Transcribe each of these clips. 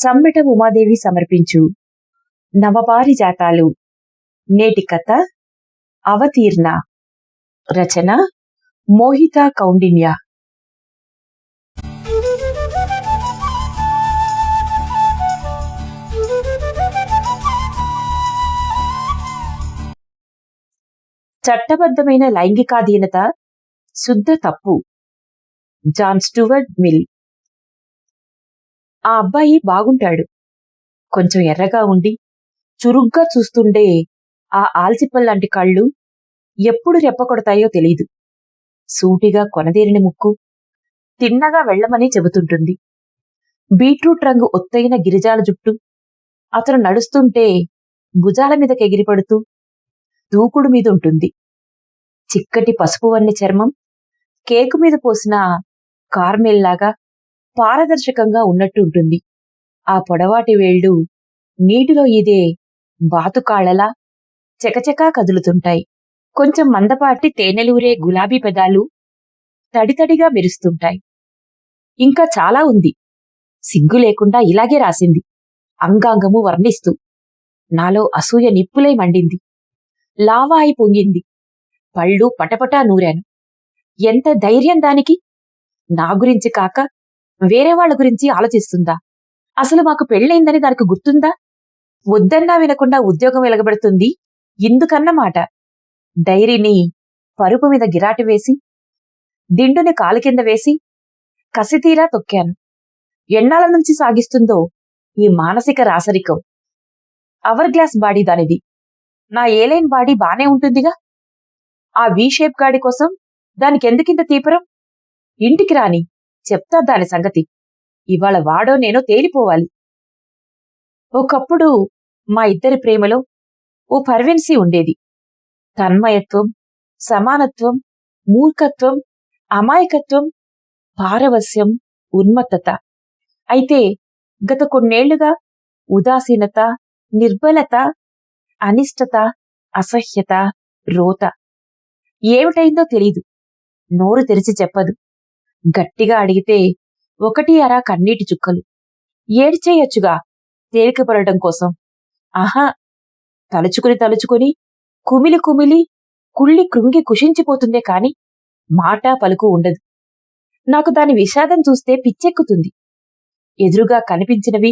సమ్మెట ఉమాదేవి సమర్పించు నవపారిజాతాలు. నేటి కథ అవతీర్ణ. రచన మోహిత కౌండిన్య. చట్టబద్ధమైన లైంగికాధీనత శుద్ధ తప్పు. John Stuart Mill. ఆ అబ్బాయి బాగుంటాడు. కొంచెం ఎర్రగా ఉండి చురుగ్గా చూస్తుండే ఆ ఆల్చిప్పల్లాంటి కళ్ళు ఎప్పుడు రెప్పకొడతాయో తెలీదు. సూటిగా కొనదేరిన ముక్కు, తిన్నగా వెళ్లమని చెబుతుంటుంది. బీట్రూట్ రంగు ఒత్తైన గిరిజాల జుట్టు, అతను నడుస్తుంటే భుజాల మీదకెగిరిపడుతూ దూకుడు మీదుంటుంది. చిక్కటి పసుపు వన్నె చర్మం కేకు మీద పోసిన కార్మెల్లాగా పారదర్శకంగా ఉన్నట్టుంటుంది. ఆ పొడవాటి వేళ్లు నీటిలో ఇదే బాతుకాళ్లలా చకచకా కదులుతుంటాయి. కొంచెం మందపాటి తేనెలూరే గులాబీ పెదాలు తడితడిగా మెరుస్తుంటాయి. ఇంకా చాలా ఉంది. సిగ్గు లేకుండా ఇలాగే రాసింది, అంగాంగము వర్ణిస్తూ. నాలో అసూయ నిప్పులై మండింది. లావా అయి పొంగింది. పళ్ళు పటపటా నూరాను. ఎంత ధైర్యం దానికి! నా గురించి కాక వేరే వాళ్ల గురించి ఆలోచిస్తుందా? అసలు మాకు పెళ్ళైందని దానికి గుర్తుందా? వద్దన్నా వినకుండా ఉద్యోగం వెలగబెడుతుంది ఇందుకన్నమాట. డైరీని పరుపు మీద గిరాటి వేసి, దిండుని కాలు కింద వేసి కసితీరా తొక్కాను. ఎన్నాళ్ళ నుంచి సాగిస్తుందో ఈ మానసిక రాసరికం. అవర్ గ్లాస్ బాడీ దానిది. నా ఏలైన్ బాడీ బానే ఉంటుందిగా. ఆ వి షేప్ గాడి కోసం దానికెందుకింత తీపరం? ఇంటికి రాని, చెప్తా దాని సంగతి. ఇవాళ వాడో నేనో తేలిపోవాలి. ఒకప్పుడు మా ఇద్దరి ప్రేమలో ఓ పర్వెన్సీ ఉండేది. తన్మయత్వం, సమానత్వం, మూర్ఖత్వం, అమాయకత్వం, పారవస్యం, ఉన్మత్తత. అయితే గత కొన్నేళ్లుగా ఉదాసీనత, నిర్బలత, అనిష్టత, అసహ్యత, రోత. ఏమిటైందో తెలీదు. నోరు తెరిచి చెప్పదు. గట్టిగా అడిగితే ఒకటి అరా కన్నీటి చుక్కలు. ఏడ్చేయొచ్చుగా తేలికపడటం కోసం. ఆహా, తలుచుకుని కుమిలి కుమిలి కుళ్ళి కృంగి కుషించిపోతుందే కాని మాట పలుకు ఉండదు. నాకు దాని విషాదం చూస్తే పిచ్చెక్కుతుంది. ఎదురుగా కనిపించినవి,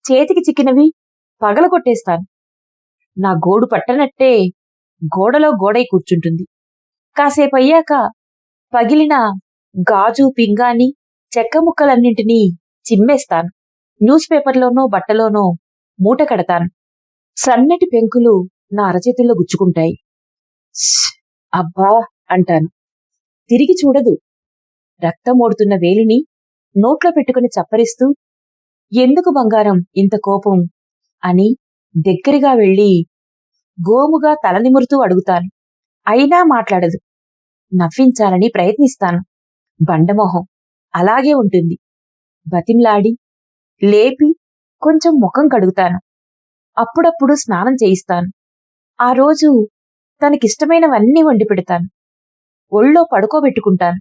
చేతికి చిక్కినవి పగలగొట్టేస్తాను. నా గోడు పట్టనట్టే గోడలో గోడై కూర్చుంటుంది. కాసేపయ్యాక పగిలిన గాజు, పింగాణి, చెక్క ముక్కలన్నింటినీ చిమ్మేస్తాను. న్యూస్ పేపర్లోనో బట్టలోనో మూట కడతాను. సన్నటి పెంకులు నా అరచేతుల్లో గుచ్చుకుంటాయి. అబ్బా అంటాను. తిరిగి చూడదు. రక్తమోడుతున్న వేలిని నోట్లో పెట్టుకుని చప్పరిస్తూ, ఎందుకు బంగారం ఇంత కోపం అని దగ్గరగా వెళ్లి గోముగా తలనిమురుతూ అడుగుతాను. అయినా మాట్లాడదు. నవ్వించాలని ప్రయత్నిస్తాను. బండమొహం అలాగే ఉంటుంది. బతిమ్లాడి లేపి కొంచెం ముఖం కడుగుతాను. అప్పుడప్పుడు స్నానం చేయిస్తాను. ఆ రోజు తనకిష్టమైనవన్నీ వండి పెడతాను. ఒళ్ళో పడుకోబెట్టుకుంటాను.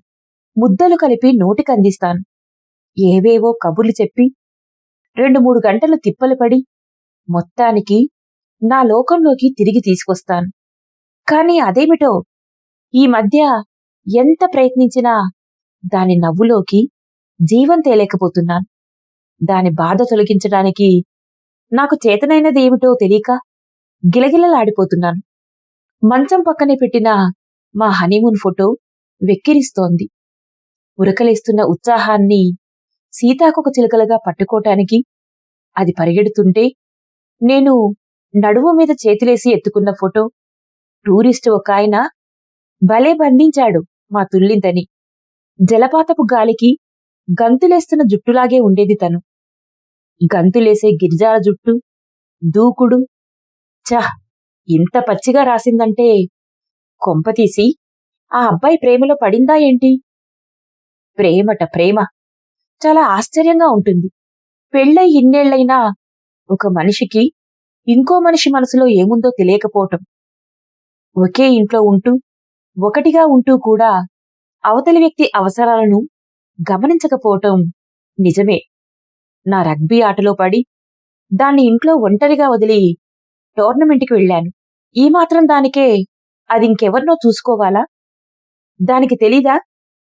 ముద్దలు కలిపి నోటికందిస్తాను. ఏవేవో కబుర్లు చెప్పి 2-3 గంటలు తిప్పలు పడి మొత్తానికి నా లోకంలోకి తిరిగి తీసుకొస్తాను. కాని అదేమిటో ఈ మధ్య ఎంత ప్రయత్నించినా దాని నవ్వులోకి జీవం తేలేకపోతున్నాను. దాని బాధ తొలగించడానికి నాకు చేతనైనదేమిటో తెలియక గిలగిలలాడిపోతున్నాను. మంచం పక్కనే పెట్టిన మా హనీమూన్ ఫోటో వెక్కిరిస్తోంది. ఉరకలేస్తున్న ఉత్సాహాన్ని సీతాకొక చిలుకలుగా పట్టుకోటానికి అది పరిగెడుతుంటే, నేను నడుము మీద చేతులేసి ఎత్తుకున్న ఫోటో టూరిస్టు ఒక ఆయన భలే బంధించాడు మా తుల్లింతని. జలపాతపు గాలికి గంతులేస్తున్న జుట్టులాగే ఉండేది తను. గంతులేసే గిరిజాల జుట్టు, దూకుడు. ఛ, ఇంత పచ్చిగా రాసిందంటే కొంపతీసి ఆ అబ్బాయి ప్రేమలో పడిందా ఏంటి? ప్రేమట ప్రేమ. చాలా ఆశ్చర్యంగా ఉంటుంది. పెళ్ళై ఇన్నేళ్లైనా ఒక మనిషికి ఇంకో మనిషి మనసులో ఏముందో తెలియకపోవటం. ఒకే ఇంట్లో ఉంటూ, ఒకటిగా ఉంటూ కూడా అవతలి వ్యక్తి అవసరాలను గమనించకపోవటం నిజమే. నా రగ్బీ ఆటలో పడి దాన్ని ఇంట్లో ఒంటరిగా వదిలి టోర్నమెంట్కి వెళ్ళాను. ఈ మాత్రం దానికే అది ఇంకెవర్నో చూసుకోవాలా? దానికి తెలీదా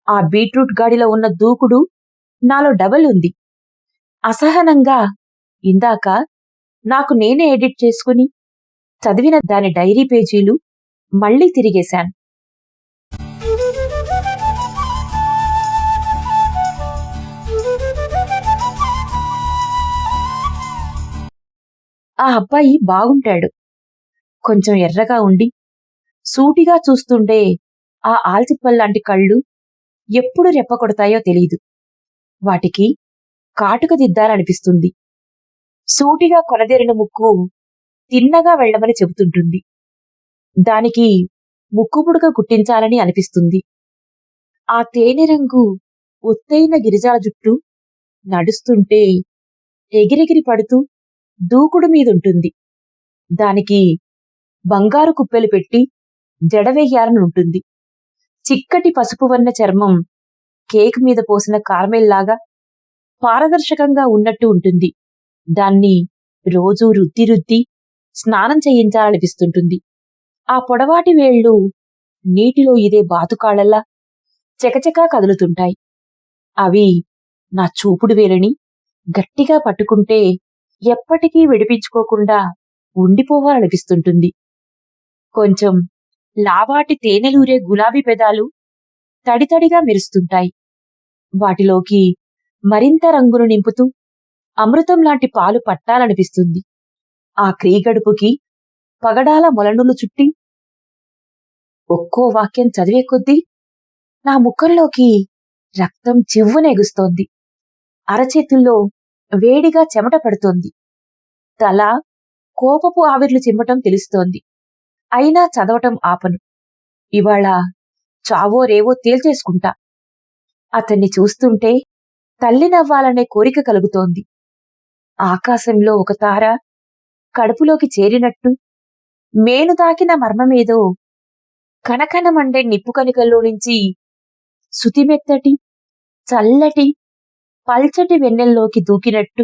ఆ బీట్రూట్ గాడిలో ఉన్న దూకుడు నాలో డబల్ ఉంది? అసహనంగా ఇందాక నాకు నేనే ఎడిట్ చేసుకుని చదివిన దాని డైరీ పేజీలు మళ్లీ తిరిగేశాను. ఆ అబ్బాయి బాగుంటాడు. కొంచెం ఎర్రగా ఉండి సూటిగా చూస్తుండే ఆ ఆల్చిప్పల్లాంటి కళ్ళు ఎప్పుడు రెప్పకొడతాయో తెలీదు. వాటికి కాటుక దిద్దాలనిపిస్తుంది. సూటిగా కొనదేరిన ముక్కు తిన్నగా వెళ్లమని చెబుతుంటుంది. దానికి ముక్కుపుడక గుట్టించాలని అనిపిస్తుంది. ఆ తేనె రంగు ఒత్తైన గిరిజాల జుట్టు నడుస్తుంటే ఎగిరెగిరి పడుతూ దూకుడు మీదుంటుంది. దానికి బంగారు కుప్పెలు పెట్టి జడవెయ్యాలనుంటుంది. చిక్కటి పసుపు వర్ణ చర్మం కేక్ మీద పోసిన కార్మెల్లాగా పారదర్శకంగా ఉన్నట్టు ఉంటుంది. దాన్ని రోజూ రుద్ది రుద్ది స్నానం చేయించాలనిపిస్తుంటుంది. ఆ పొడవాటి వేళ్లు నీటిలో ఇదే బాతుకాళ్లలా చకచకా కదులుతుంటాయి. అవి నా చూపుడు వేలిని గట్టిగా పట్టుకుంటే ఎప్పటికీ విడిపించుకోకుండా ఉండిపోవాలనిపిస్తుంటుంది. కొంచెం లావాటి తేనెలూరే గులాబీ పెదాలు తడితడిగా మెరుస్తుంటాయి. వాటిలోకి మరింత రంగును నింపుతూ అమృతం లాంటి పాలు పట్టాలనిపిస్తుంది. ఆ క్రీగడుపుకి పగడాల మొలనులు చుట్టి ఒక్కో వాక్యం చదివే కొద్దీ నా ముఖంలోకి రక్తం చివ్వునెగుస్తోంది. అరచేతుల్లో వేడిగా చెమట పడుతోంది. తల కోపపు ఆవిర్లు చిమ్మటం తెలుస్తోంది. అయినా చదవటం ఆపను. ఇవాళ చావో రేవో తేల్చేసుకుంటా. అతన్ని చూస్తుంటే తల్లి నవ్వాలనే కోరిక కలుగుతోంది. ఆకాశంలో ఒక తార కడుపులోకి చేరినట్టు మేను తాకిన మర్మమేదో కనకనమండే నిప్పు కణికల్లో నుంచి సుతిమెత్తటి చల్లటి పల్చటి వెన్నెల్లోకి దూకినట్టు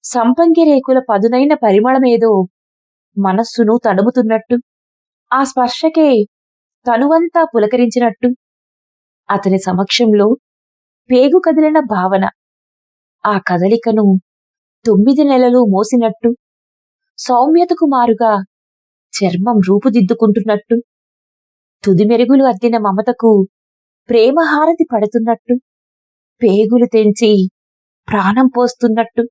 సంపంగి రేకుల పదునైన పరిమళమేదో మనస్సును తడుముతున్నట్టు ఆ స్పర్శకే తనువంతా పులకరించినట్టు అతని సమక్షంలో పేగు కదిలిన భావన. ఆ కదలికను 9 నెలలు మోసినట్టు సౌమ్యతకు మారుగా చర్మం రూపుదిద్దుకుంటున్నట్టు తుది మెరుగులు అద్దిన మమతకు ప్రేమహారతి పడుతున్నట్టు పేగులు తెంచి ప్రాణం పోస్తున్నట్టు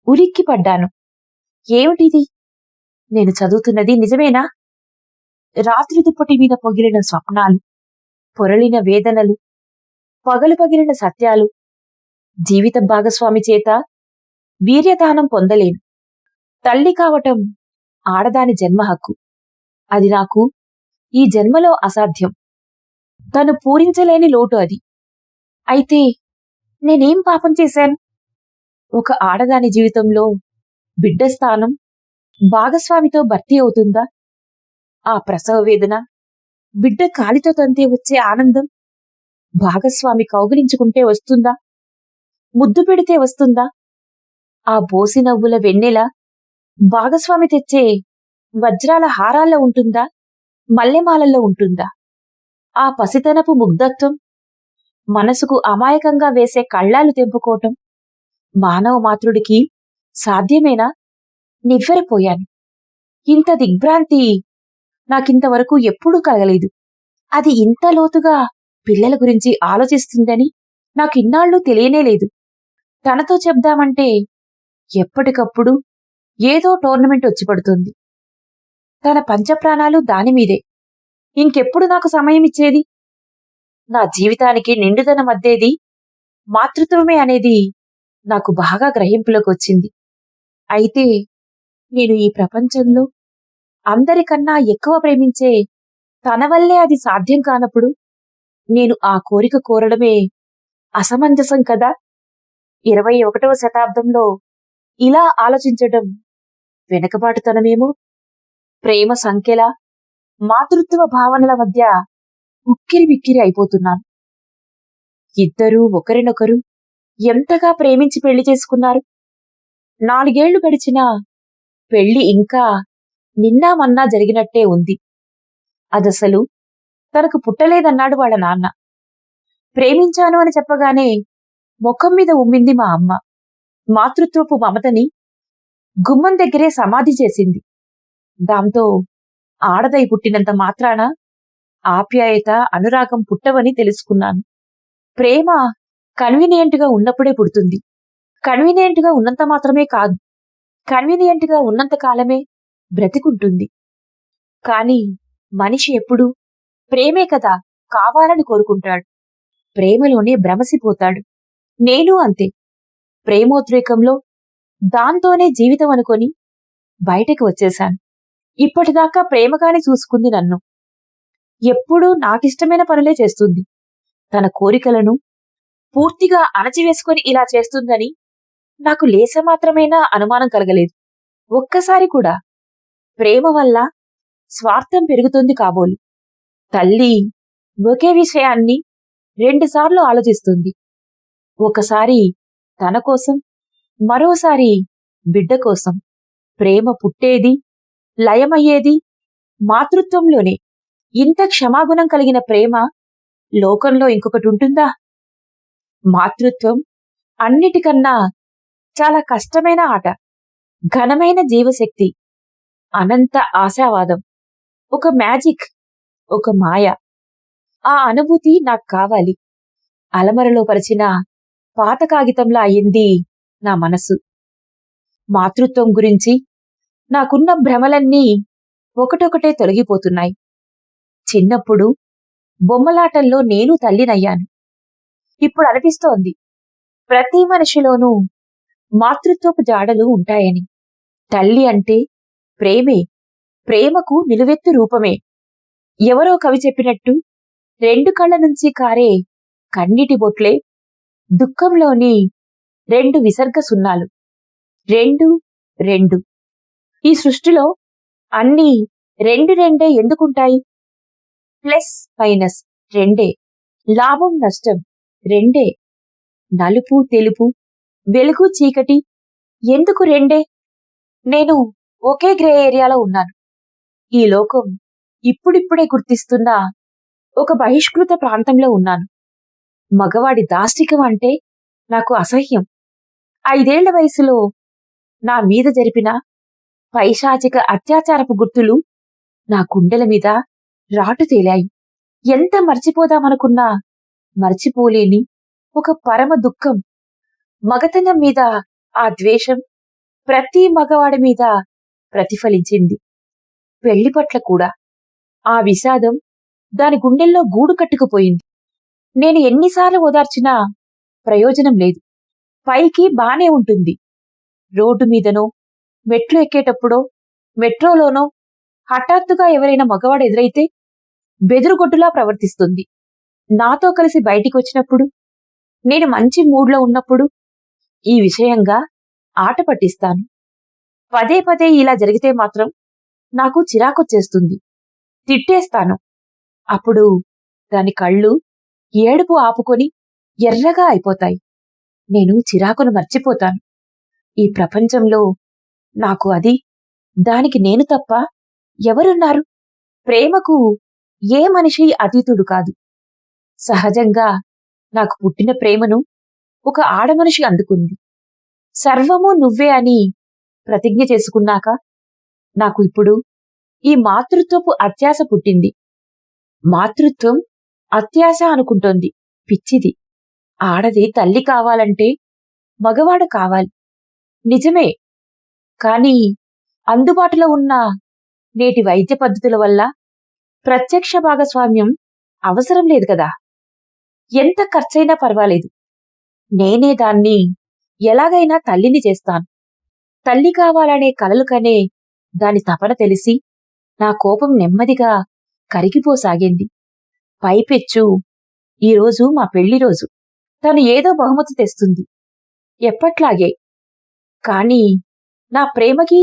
ఉలిక్కిపడ్డాను. ఏమిటిది? నేను చదువుతున్నది నిజమేనా? రాత్రి దుప్పటి మీద పొగిలిన స్వప్నాలు, పొరలిన వేదనలు, పగలు పగిలిన సత్యాలు. జీవిత భాగస్వామి చేత వీర్యదానం పొందలేను. తల్లి కావటం ఆడదాని జన్మ హక్కు. అది నాకు ఈ జన్మలో అసాధ్యం. తను పూరించలేని లోటు అది. అయితే నేనేం పాపం చేశాను? ఒక ఆడదాని జీవితంలో బిడ్డ స్థానం భాగస్వామితో భర్తీ అవుతుందా? ఆ ప్రసవ వేదన, బిడ్డ కాలితో తంతే వచ్చే ఆనందం భాగస్వామి కౌగిలించుకుంటే వస్తుందా? ముద్దు పెడితే వస్తుందా? ఆ బోసి నవ్వుల వెన్నెల భాగస్వామి తెచ్చే వజ్రాల హారాల్లో ఉంటుందా? మల్లెమాలల్లో ఉంటుందా? ఆ పసితనపు ముగ్ధత్వం, మనసుకు అమాయకంగా వేసే కళ్ళాలు తెంపుకోవటం మానవ మాతృడికి సాధ్యమేనా? నివ్వెరపోయాను. ఇంత దిగ్భ్రాంతి నాకింతవరకు ఎప్పుడూ కలగలేదు. అది ఇంత లోతుగా పిల్లల గురించి ఆలోచిస్తుందని నాకిన్నాళ్ళు తెలియనేలేదు. తనతో చెప్దామంటే ఎప్పటికప్పుడు ఏదో టోర్నమెంట్ వచ్చి పడుతుంది. తన పంచప్రాణాలు దానిమీదే. ఇంకెప్పుడు నాకు సమయం ఇచ్చేది? నా జీవితానికి నిండుదనం అద్దేది మాతృత్వమే అనేది నాకు బాగా గ్రహింపులోకి వచ్చింది. అయితే నేను ఈ ప్రపంచంలో అందరికన్నా ఎక్కువ ప్రేమించే తన వల్లే అది సాధ్యం కానప్పుడు నేను ఆ కోరిక కోరడమే అసమంజసం కదా? 21వ శతాబ్దంలో ఇలా ఆలోచించడం వెనకబాటుతనమేమో. ప్రేమ సంఖ్యల, మాతృత్వ భావనల మధ్య ఉక్కిరి బిక్కిరి అయిపోతున్నాను. ఇద్దరూ ఒకరినొకరు ఎంతగా ప్రేమించి పెళ్లి చేసుకున్నారు. 4 ఏళ్లు గడిచినా పెళ్లి ఇంకా నిన్నా మన్నా జరిగినట్టే ఉంది. అదసలు తనకు పుట్టలేదన్నాడు వాళ్ళ నాన్న. ప్రేమించాను అని చెప్పగానే ముఖం మీద ఉమ్మింది మా అమ్మ. మాతృత్వపు మమతని గుమ్మం దగ్గరే సమాధి చేసింది. దాంతో ఆడదై పుట్టినంత మాత్రాన ఆప్యాయత, అనురాగం పుట్టవని తెలుసుకున్నాను. ప్రేమ కన్వీనియంట్గా ఉన్నప్పుడే పుడుతుంది. కన్వీనియంట్గా ఉన్నంత మాత్రమే కాదు, కన్వీనియంట్గా ఉన్నంత కాలమే బ్రతికుంటుంది. కాని మనిషి ఎప్పుడూ ప్రేమే కదా కావాలని కోరుకుంటాడు. ప్రేమలోనే భ్రమసిపోతాడు. నేను అంతే. ప్రేమోద్రేకంలో దాంతోనే జీవితం అనుకొని బయటకు వచ్చేశాను. ఇప్పటిదాకా ప్రేమగానే చూసుకుంది నన్ను. ఎప్పుడూ నాకిష్టమైన పనులే చేస్తుంది. తన కోరికలను పూర్తిగా అణచివేసుకొని ఇలా చేస్తుందని నాకు లేసమాత్రమైనా అనుమానం కలగలేదు. ఒక్కసారి కూడా. ప్రేమ వల్ల స్వార్థం పెరుగుతుంది కాబోలు. తల్లి ఒకే విషయాన్ని 2 సార్లు ఆలోచిస్తుంది. ఒకసారి తన కోసం, మరోసారి బిడ్డ కోసం. ప్రేమ పుట్టేది, లయమయ్యేది మాతృత్వంలోనే. ఇంత క్షమాగుణం కలిగిన ప్రేమ లోకంలో ఇంకొకటుంటుందా? మాతృత్వం అన్నిటికన్నా చాలా కష్టమైన ఆట. ఘనమైన జీవశక్తి, అనంత ఆశావాదం, ఒక మ్యాజిక్, ఒక మాయ. ఆ అనుభూతి నాకు కావాలి. అలమరలో పరిచిన పాత కాగితంలా అయింది నా మనసు. మాతృత్వం గురించి నాకున్న భ్రమలన్నీ ఒకటొకటే తొలగిపోతున్నాయి. చిన్నప్పుడు బొమ్మలాటల్లో నేను తల్లినయ్యాను. ఇప్పుడు అనిపిస్తోంది ప్రతి మనిషిలోనూ మాతృత్వపు జాడలు ఉంటాయని. తల్లి అంటే ప్రేమే, ప్రేమకు నిలువెత్తు రూపమే. ఎవరో కవి చెప్పినట్టు 2 కళ్ళ నుంచి కారే కన్నీటి బొట్లే దుఃఖంలోని 2 విసర్గ సున్నాలు. 2 2. ఈ సృష్టిలో అన్నీ 2 2 ఎందుకుంటాయి? Plus minus 2. లాభం నష్టం 2. నలుపు తెలుపు, వెలుగు చీకటి ఎందుకు 2? నేను ఒకే గ్రే ఏరియాలో ఉన్నాను. ఈ లోకం ఇప్పుడిప్పుడే గుర్తిస్తున్న ఒక బహిష్కృత ప్రాంతంలో ఉన్నాను. మగవాడి దాష్టికం అంటే నాకు అసహ్యం. 5 ఏళ్ల వయసులో నా మీద జరిపిన పైశాచిక అత్యాచారపు గుర్తులు నా గుండెల మీద రాటు తేలాయి. ఎంత మర్చిపోదామనుకున్నా మర్చిపోలేని ఒక పరమ దుఃఖం. మగతనం మీద ఆ ద్వేషం ప్రతి మగవాడి మీద ప్రతిఫలించింది. పెళ్లి పట్ల కూడా ఆ విషాదం దాని గుండెల్లో గూడు కట్టుకుపోయింది. నేను ఎన్నిసార్లు ఓదార్చినా ప్రయోజనం లేదు. పైకి బానే ఉంటుంది. రోడ్డు మీదనో, మెట్లు ఎక్కేటప్పుడో, మెట్రోలోనో హఠాత్తుగా ఎవరైనా మగవాడు ఎదురైతే బెదురుగొడ్డులా ప్రవర్తిస్తుంది. నాతో కలిసి బయటికి వచ్చినప్పుడు, నేను మంచి మూడ్లో ఉన్నప్పుడు ఈ విషయంగా ఆట పట్టిస్తాను. పదే పదే ఇలా జరిగితే మాత్రం నాకు చిరాకొచ్చేస్తుంది. తిట్టేస్తాను. అప్పుడు దాని కళ్ళు ఏడుపు ఆపుకొని ఎర్రగా అయిపోతాయి. నేను చిరాకును మర్చిపోతాను. ఈ ప్రపంచంలో నాకు అది, దానికి నేను తప్ప ఎవరున్నారు? ప్రేమకు ఏ మనిషి అతీతుడు కాదు. సహజంగా నాకు పుట్టిన ప్రేమను ఒక ఆడమనిషి అందుకుంది. సర్వము నువ్వే అని ప్రతిజ్ఞ చేసుకున్నాక నాకు ఇప్పుడు ఈ మాతృత్వపు అత్యాశ పుట్టింది. మాతృత్వం అత్యాశ అనుకుంటోంది. పిచ్చిది. ఆడది తల్లి కావాలంటే మగవాడు కావాలి. నిజమే. కాని అందుబాటులో ఉన్న నేటి వైద్య పద్ధతుల వల్ల ప్రత్యక్ష భాగస్వామ్యం అవసరం లేదు కదా. ఎంత ఖర్చైనా పర్వాలేదు. నేనే దాన్ని ఎలాగైనా తల్లిని చేస్తాను. తల్లి కావాలనే కలలు కనే దాని తపన తెలిసి నా కోపం నెమ్మదిగా కరిగిపోసాగింది. పైపెచ్చు ఈరోజు మా పెళ్లి రోజు. తను ఏదో బహుమతి తెస్తుంది, ఎప్పట్లాగే. కాని నా ప్రేమకి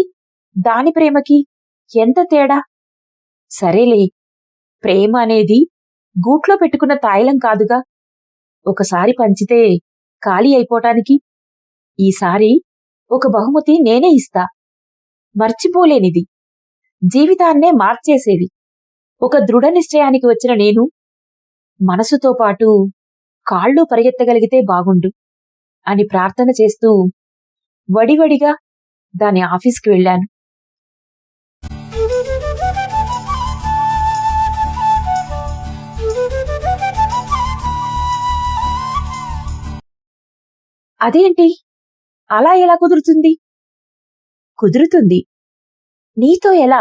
దాని ప్రేమకి ఎంత తేడా? సరేలే, ప్రేమ అనేది గూట్లో పెట్టుకున్న తాయిలం కాదుగా. ఒకసారి పంచితే ఖాళీ అయిపోవటానికి? ఈసారి ఒక బహుమతి నేనే ఇస్తా. మర్చిపోలేనిది, జీవితాన్నే మార్చేసేది. ఒక దృఢ నిశ్చయానికి వచ్చిన నేను మనసుతో పాటు కాళ్ళు పరిగెత్తగలిగితే బాగుండు అని ప్రార్థన చేస్తూ వడివడిగా దాని ఆఫీస్కి వెళ్ళాను. అదేంటి, అలా ఎలా కుదురుతుంది? కుదురుతుంది. నీతో ఎలా?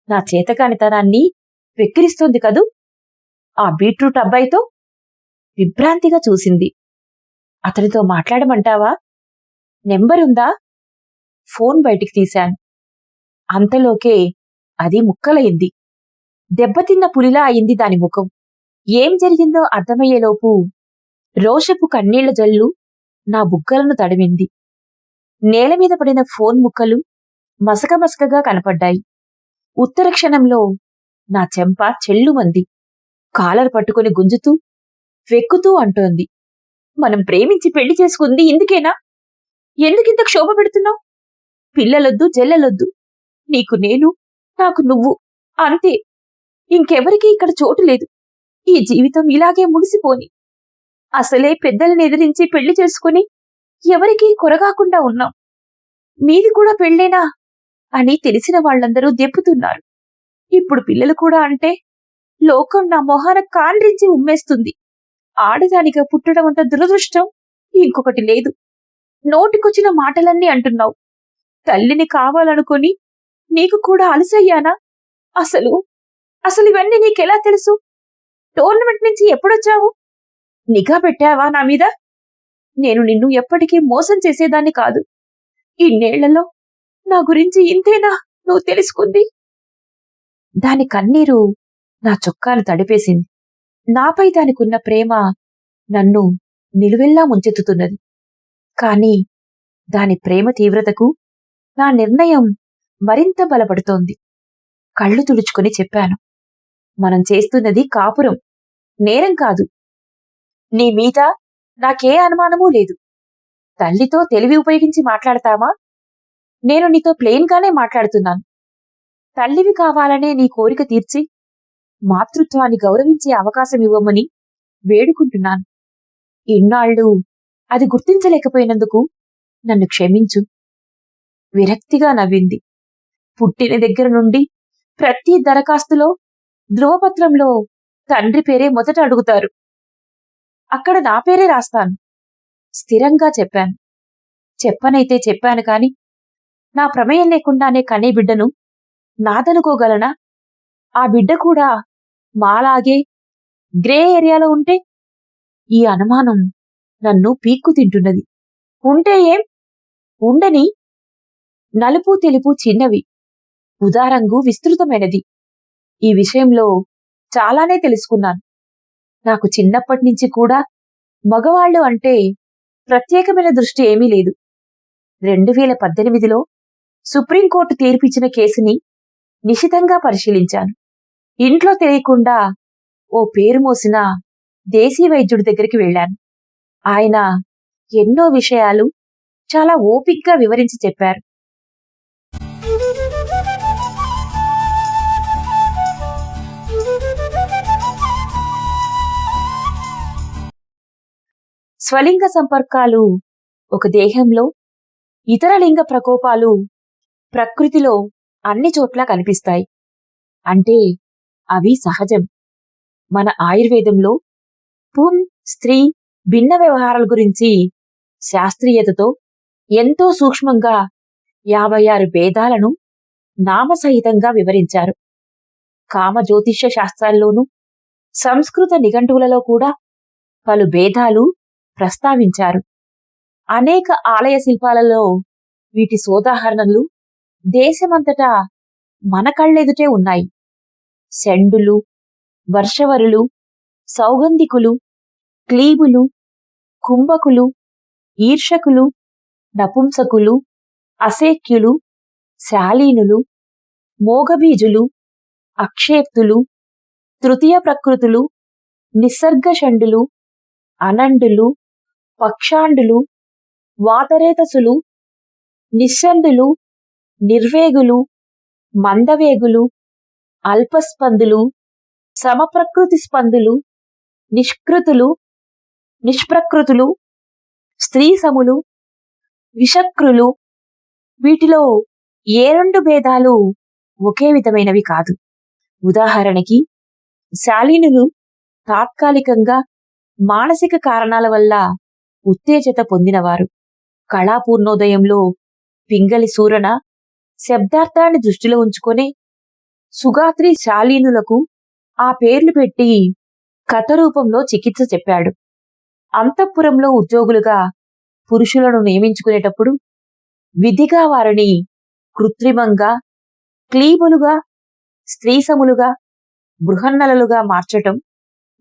నా చేతకానితనాన్ని వెక్కిరిస్తుంది కదూ ఆ బీట్రూట్ అబ్బాయితో. విభ్రాంతిగా చూసింది. అతనితో మాట్లాడమంటావా? నెంబరుందా? ఫోన్ బయటికి తీశాను. అంతలోకే అది ముక్కలయింది. దెబ్బతిన్న పులిలా అయింది దాని ముఖం. ఏం జరిగిందో అర్థమయ్యేలోపు రోషపు కన్నీళ్ల జల్లు నా బుగ్గలను తడిమింది. నేలమీద పడిన ఫోన్ ముక్కలు మసకమసకగా కనపడ్డాయి. ఉత్తర క్షణంలో నా చెంప చెల్లుమంది. కాలర్ పట్టుకుని గుంజుతూ వెక్కుతూ అంటోంది, మనం ప్రేమించి పెళ్లి చేసుకుంది ఇందుకేనా? ఎందుకింత క్షోభ పెడుతున్నావు? పిల్లలొద్దు, జల్లెలొద్దు. నీకు నేను, నాకు నువ్వు, అంతే. ఇంకెవరికీ ఇక్కడ చోటు లేదు. ఈ జీవితం ఇలాగే ముగిసిపోని. అసలే పెద్దలను ఎదిరించి పెళ్లి చేసుకుని ఎవరికీ కొరగాకుండా ఉన్నాం. మీది కూడా పెళ్లేనా అని తెలిసిన వాళ్లందరూ దెప్పుతున్నారు. ఇప్పుడు పిల్లలు కూడా అంటే లోకం నా మొహాన కాండ్రించి ఉమ్మేస్తుంది. ఆడదానిగా పుట్టడం అంత దురదృష్టం ఇంకొకటి లేదు. నోటికొచ్చిన మాటలన్నీ అంటున్నావు. తల్లిని కావాలనుకొని నీకు కూడా అలసయ్యానా? అసలు ఇవన్నీ నీకెలా తెలుసు? టోర్నమెంట్ నుంచి ఎప్పుడొచ్చావు? నిఘా పెట్టావా నా మీద? నేను నిన్ను ఎప్పటికీ మోసం చేసేదాన్ని కాదు. ఇన్నేళ్లలో నా గురించి ఇంతేనా నువ్వు తెలుసుకుంది? దాని కన్నీరు నా చొక్కాను తడిపేసింది. నాపై దానికున్న ప్రేమ నన్ను నిలువెల్లా ముంచెత్తుతున్నది. కాని దాని ప్రేమ తీవ్రతకు నా నిర్ణయం మరింత బలపడుతోంది. కళ్ళు తుడుచుకుని చెప్పాను, మనం చేస్తున్నది కాపురం, నేరం కాదు. నీ మీద నాకే అనుమానమూ లేదు. తల్లితో తెలివి ఉపయోగించి మాట్లాడతావా? నేను నీతో ప్లెయిన్గానే మాట్లాడుతున్నాను. తల్లివి కావాలనే నీ కోరిక తీర్చి మాతృత్వాన్ని గౌరవించే అవకాశం ఇవ్వమని వేడుకుంటున్నాను. ఇన్నాళ్ళు అది గుర్తించలేకపోయినందుకు నన్ను క్షమించు. విరక్తిగా నవ్వింది. పుట్టిన దగ్గర నుండి ప్రతి దరఖాస్తులో, ధృవపత్రంలో తండ్రి పేరే మొదట అడుగుతారు. అక్కడ నా పేరే రాస్తాను. స్థిరంగా చెప్పాను. చెప్పనైతే చెప్పాను కాని నా ప్రమేయం లేకుండానే కనే బిడ్డను నాదనుకోగలనా? ఆ బిడ్డ కూడా మాలాగే గ్రే ఏరియాలో ఉంటే? ఈ అనుమానం నన్ను పీక్కు తింటున్నది. ఉంటే ఏం? ఉండని. నలుపు తెలుపు చిన్నవి, ఉదారంగు విస్తృతమైనది. ఈ విషయంలో చాలానే తెలుసుకున్నాను. నాకు చిన్నప్పటినుంచి కూడా మగవాళ్లు అంటే ప్రత్యేకమైన దృష్టి ఏమీ లేదు. 2018లో సుప్రీంకోర్టు తీర్పిచ్చిన కేసుని నిశితంగా పరిశీలించాను. ఇంట్లో తెలియకుండా ఓ పేరు మోసిన దేశీ వైద్యుడి దగ్గరికి వెళ్ళాను. ఆయన ఎన్నో విషయాలు చాలా ఓపిగ్గా వివరించి చెప్పారు. స్వలింగ సంపర్కాలు ఒక దేహంలో, ఇతర లింగ ప్రకోపాలు ప్రకృతిలో అన్ని చోట్ల కనిపిస్తాయి. అంటే అవి సహజం. మన ఆయుర్వేదంలో పుం స్త్రీ భిన్న వ్యవహారాల గురించి శాస్త్రీయతతో ఎంతో సూక్ష్మంగా 56 భేదాలను నామసహితంగా వివరించారు. కామ జ్యోతిష్య శాస్త్రాల్లోనూ సంస్కృత నిఘంటువులలో కూడా పలు భేదాలు ప్రస్తావించారు. అనేక ఆలయ శిల్పాలలో వీటి సోదాహరణలు దేశమంతటా మన కళ్ళెదుటే ఉన్నాయి. శండులు, వర్షవరులు, సౌగంధికులు, క్లీబులు, కుంభకులు, ఈర్షకులు, నపుంసకులు, అసేక్యులు, శాలీనులు, మోగబీజులు, అక్షేప్తులు, తృతీయ ప్రకృతులు, నిస్సర్గషండులు, అనండులు, పక్షాండులు, వాతరేతసులు, నిస్సందులు, నిర్వేగులు, మందవేగులు, అల్పస్పందులు, సమప్రకృతి స్పందులు, నిష్కృతులు, నిష్ప్రకృతులు, స్త్రీసములు, విషక్రులు, వీటిలో ఏ రెండు భేదాలు ఒకే విధమైనవి కాదు. ఉదాహరణకి శాలీనులు తాత్కాలికంగా మానసిక కారణాల వల్ల ఉత్తేజత పొందినవారు. కళాపూర్ణోదయంలో పింగళి సూరణ శబ్దార్థాన్ని దృష్టిలో ఉంచుకొని సుగాత్రి శాలీనులకు ఆ పేర్లు పెట్టి కథ రూపంలో చికిత్స చెప్పాడు. అంతఃపురంలో ఉద్యోగులుగా పురుషులను నియమించుకునేటప్పుడు విధిగా వారిని కృత్రిమంగా, క్లీబులుగా, స్త్రీసములుగా, బృహన్నలలుగా మార్చటం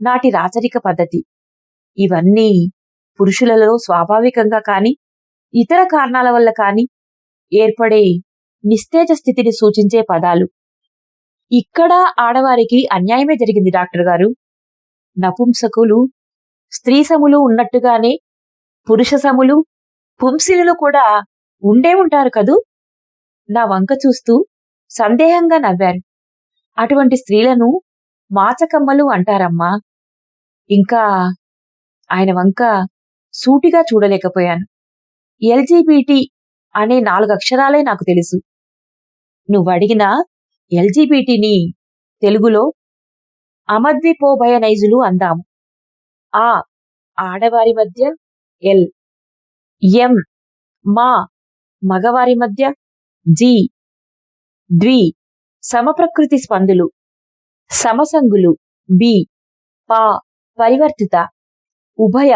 నాటి రాచరిక పద్ధతి. ఇవన్నీ పురుషులలో స్వాభావికంగా కాని ఇతర కారణాల వల్ల కాని ఏర్పడే నిస్తేజ స్థితిని సూచించే పదాలు. ఇక్కడ ఆడవారికి అన్యాయమే జరిగింది డాక్టర్ గారు. నపుంసకులు, స్త్రీసములు ఉన్నట్టుగానే పురుషసములు, పుంసినులు కూడా ఉండే ఉంటారు కదూ. నా వంక చూస్తూ సందేహంగా నవ్వారు. అటువంటి స్త్రీలను మాచకమ్మలు అంటారమ్మా. ఇంకా ఆయన వంక సూటిగా చూడలేకపోయాను. ఎల్జీబీటీ అనే 4 అక్షరాలే నాకు తెలుసు. నువ్వడిగిన ఎల్జీబీటీని తెలుగులో అమద్విపోభయనైజులు అందాము. ఆ ఆడవారి మధ్య ఎల్, ఎం మా మగవారి మధ్య జి ద్వి సమప్రకృతి స్పందులు, సమసంగులు బి పా పరివర్తిత, ఉభయ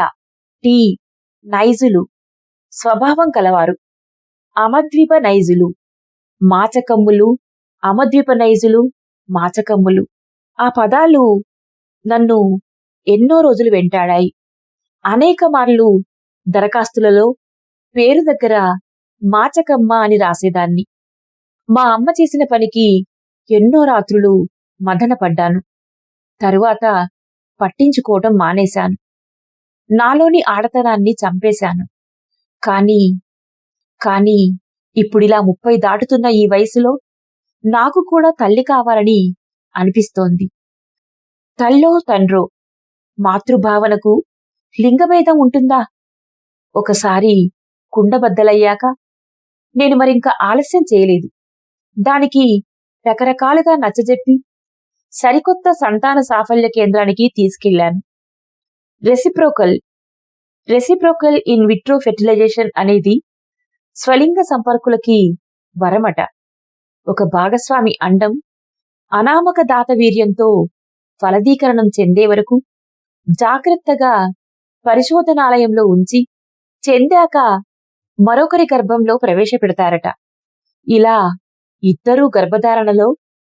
టీ నైజులు స్వభావం కలవారు, అమద్విప నైజులు, మాచకమ్ములు, అమద్విప నైజులు, మాచకమ్ములు. ఆ పదాలు నన్ను ఎన్నో రోజులు వెంటాడాయి. అనేక మార్లు దరఖాస్తులలో పేరు దగ్గర మాచకమ్మ అని రాసేదాన్ని. మా అమ్మ చేసిన పనికి ఎన్నో రాత్రులు మదన పడ్డాను. తరువాత పట్టించుకోవటం మానేశాను. నాలోని ఆడతనాన్ని చంపేశాను. కానీ ఇప్పుడిలా 30 దాటుతున్న ఈ వయసులో నాకు కూడా తల్లి కావాలని అనిపిస్తోంది. తల్లో తండ్రో మాతృభావనకు లింగభేదం ఉంటుందా? ఒకసారి కుండబద్దలయ్యాక నేను మరింక ఆలస్యం చేయలేదు. దానికి రకరకాలుగా నచ్చజెప్పి సరికొత్త సంతాన సాఫల్య కేంద్రానికి తీసుకెళ్లాను. రెసిప్రోకల్ ఇన్ విట్రో ఫెర్టిలైజేషన్ అనేది స్వలింగ సంపర్కులకి వరమట. ఒక భాగస్వామి అండం అనామక దాత వీర్యంతో ఫలదీకరణం చెందే వరకు జాగ్రత్తగా పరిశోధనాలయంలో ఉంచి చెందాక మరొకరి గర్భంలో ప్రవేశపెడతారట. ఇలా ఇద్దరూ గర్భధారణలో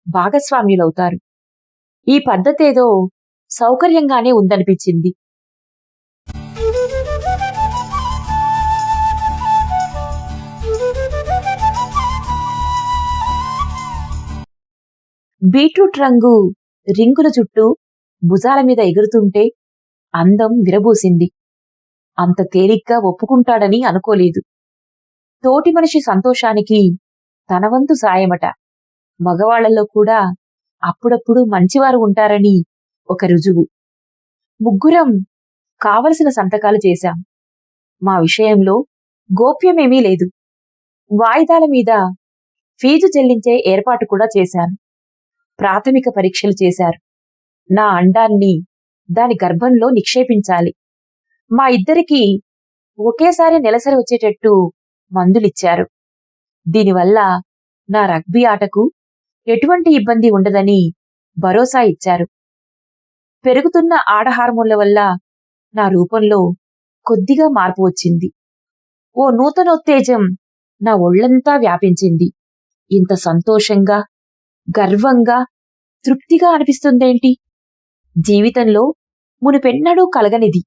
భాగస్వామ్యులవుతారు. ఈ పద్ధతేదో సౌకర్యంగానే ఉందనిపించింది. బీట్రూట్ రంగు రింగుల చుట్టూ భుజాల మీద ఎగురుతుంటే అందం విరబూసింది. అంత తేలిగ్గా ఒప్పుకుంటాడని అనుకోలేదు. తోటి మనిషి సంతోషానికి తనవంతు సాయమట. మగవాళ్లలో కూడా అప్పుడప్పుడు మంచివారు ఉంటారని ఒక రుజువు. ముగ్గురం కావలసిన సంతకాలు చేశాం. మా విషయంలో గోప్యమేమీ లేదు. వాయిదాల మీద ఫీజు చెల్లించే ఏర్పాటు కూడా చేశాను. ప్రాథమిక పరీక్షలు చేశారు. నా అండాన్ని దాని గర్భంలో నిక్షేపించాలి. మా ఇద్దరికీ ఒకేసారి నెలసరి వచ్చేటట్టు మందులిచ్చారు. దీనివల్ల నా రగ్బీ ఆటకు ఎటువంటి ఇబ్బంది ఉండదని భరోసా ఇచ్చారు. పెరుగుతున్న ఆడ హార్మోన్ల వల్ల నా రూపంలో కొద్దిగా మార్పు వచ్చింది. ఓ నూతనోత్తేజం నా ఒళ్లంతా వ్యాపించింది. ఇంత సంతోషంగా, గర్వంగా, తృప్తిగా అనిపిస్తుందేంటి? జీవితంలో మునుపెన్నడూ కలగనిది.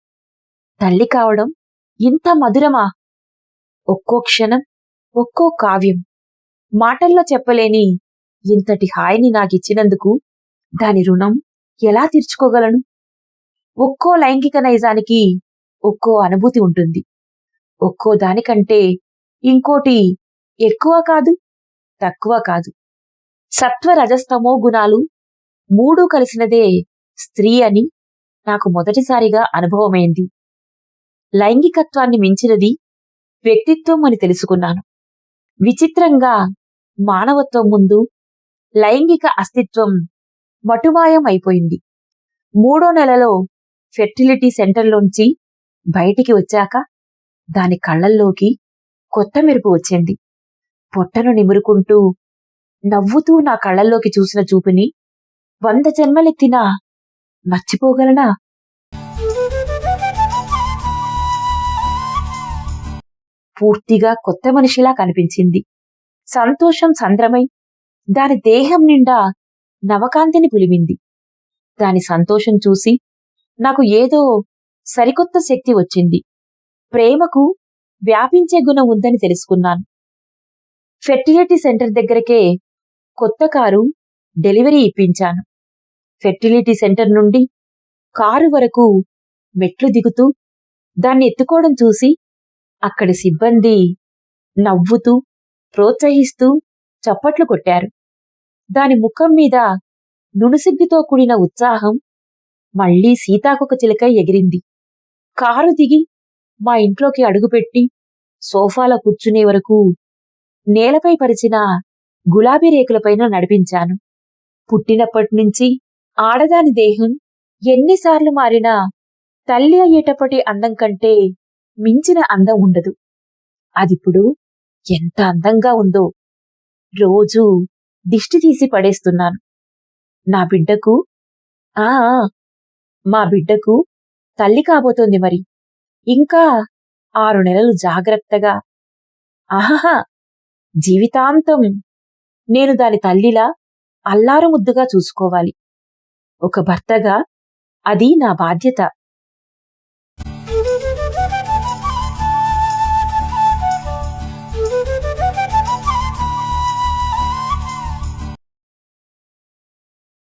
తల్లి కావడం ఇంత మధురమా? ఒక్కో క్షణం, ఒక్కో కావ్యం. మాటల్లో చెప్పలేని ఇంతటి హాయిని నాకిచ్చినందుకు దాని రుణం ఎలా తీర్చుకోగలను? ఒక్కో లైంగిక నైజానికి ఒక్కో అనుభూతి ఉంటుంది. ఒక్కో దానికంటే ఇంకోటి ఎక్కువ కాదు, తక్కువ కాదు. సత్వ రజస్తమో గుణాలు మూడూ కలిసినదే స్త్రీ అని నాకు మొదటిసారిగా అనుభవమైంది. లైంగికత్వాన్ని మించినది వ్యక్తిత్వం అని తెలుసుకున్నాను. విచిత్రంగా మానవత్వం ముందు లైంగిక అస్తిత్వం మటుమాయం అయిపోయింది. 3వ నెలలో ఫెర్టిలిటీ సెంటర్లోంచి బయటికి వచ్చాక దాని కళ్ళల్లోకి కొత్త మెరుపు వచ్చింది. పొట్టను నిమురుకుంటూ నవ్వుతూ నా కళ్ళల్లోకి చూసిన చూపుని 100 జన్మలెత్తినా మర్చిపోగలనా? పూర్తిగా కొత్త మనిషిలా కనిపించింది. సంతోషం సంద్రమై దాని దేహం నిండా నవకాంతిని పులిమింది. దాని సంతోషం చూసి నాకు ఏదో సరికొత్త శక్తి వచ్చింది. ప్రేమకు వ్యాపించే గుణం ఉందని తెలుసుకున్నాను. ఫెర్టిలిటీ సెంటర్ దగ్గరకే కొత్త కారు డెలివరీ ఇప్పించాను. ఫెర్టిలిటీ సెంటర్ నుండి కారు వరకు మెట్లు దిగుతూ దాన్ని ఎత్తుకోవడం చూసి అక్కడి సిబ్బంది నవ్వుతూ ప్రోత్సహిస్తూ చప్పట్లు కొట్టారు. దాని ముఖం మీద నునుసిగ్గుతో కూడిన ఉత్సాహం మళ్లీ సీతాకొక చిలకై ఎగిరింది. కారు దిగి మా ఇంట్లోకి అడుగుపెట్టి సోఫాలో కూర్చునే వరకు నేలపై పరిచిన గులాబీ రేకులపైన నడిపించాను. పుట్టినప్పటినుంచి ఆడదాని దేహం ఎన్నిసార్లు మారినా తల్లి అయ్యేటప్పటి అందం కంటే మించిన అందం ఉండదు. అదిప్పుడు ఎంత అందంగా ఉందో రోజూ దిష్టి తీసి పడేస్తున్నాను. నా బిడ్డకు మా బిడ్డకు తల్లి కాబోతోంది మరి. ఇంకా 6 నెలలు జాగ్రత్తగా ఆహాహా జీవితాంతం నేను దాని తల్లిలా అల్లారు ముద్దుగా చూసుకోవాలి. ఒక భర్తగా అది నా బాధ్యత.